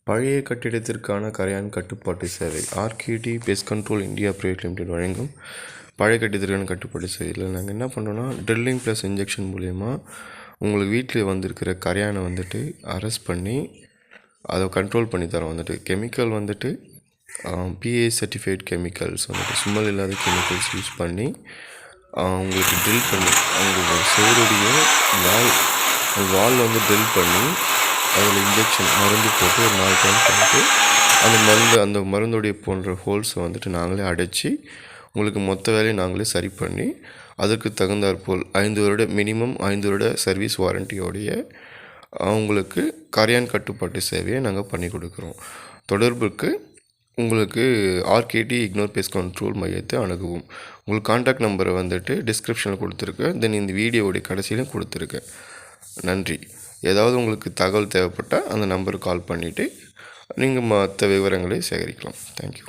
பழைய கட்டிடத்திற்கான கரையான் கட்டுப்பாட்டு சேவை ஆர்கேடி pest control India private limited வழங்கும் பழைய கட்டிடத்திற்கான கட்டுப்பாட்டு சேவையில் நாங்கள் என்ன பண்ணுறோன்னா ட்ரில்லிங் ப்ளஸ் இன்ஜெக்ஷன் மூலயமா உங்களுக்கு வீட்டில் வந்திருக்கிற கரையானை வந்துட்டு அரெஸ்ட் பண்ணி அதை கண்ட்ரோல் பண்ணி தரோம். வந்துட்டு கெமிக்கல் வந்துட்டு பிஏ சர்டிஃபைட் கெமிக்கல்ஸ் வந்துட்டு சும்மல் இல்லாத கெமிக்கல்ஸ் யூஸ் பண்ணி உங்களுக்கு ட்ரில் பண்ணி அவங்களுக்கு சோறுடைய வால் வந்து ட்ரில் பண்ணி அதில் இன்ஜெக்ஷன் மருந்து போட்டு ஒரு 4 டைம் பண்ணிட்டு அந்த மருந்துடைய போன்ற ஹோல்ஸை வந்துட்டு நாங்களே அடைச்சி உங்களுக்கு மொத்த வேலையை நாங்களே சரி பண்ணி அதற்கு தகுந்தாற்போல் 5 வருட மினிமம் 5 வருட சர்வீஸ் வாரண்டியோடைய உங்களுக்கு கரையான் கட்டுப்பாட்டு சேவையை நாங்கள் பண்ணி கொடுக்குறோம். தொடர்புக்கு உங்களுக்கு ஆர்கேடி இக்னோர் பெஸ்ட் கண்ட்ரோல் மையத்தை அணுகுவோம். உங்களுக்கு கான்டாக்ட் நம்பரை வந்துட்டு டிஸ்கிரிப்ஷனில் கொடுத்துருக்கேன், தென் இந்த வீடியோவுடைய கடைசியிலும் கொடுத்துருக்கேன். நன்றி. ஏதாவது உங்களுக்கு தகவல் தேவைப்பட்டால் அந்த நம்பருக்கு கால் பண்ணிவிட்டு நீங்கள் மற்ற விவரங்களை சேகரிக்கலாம். தேங்க்யூ.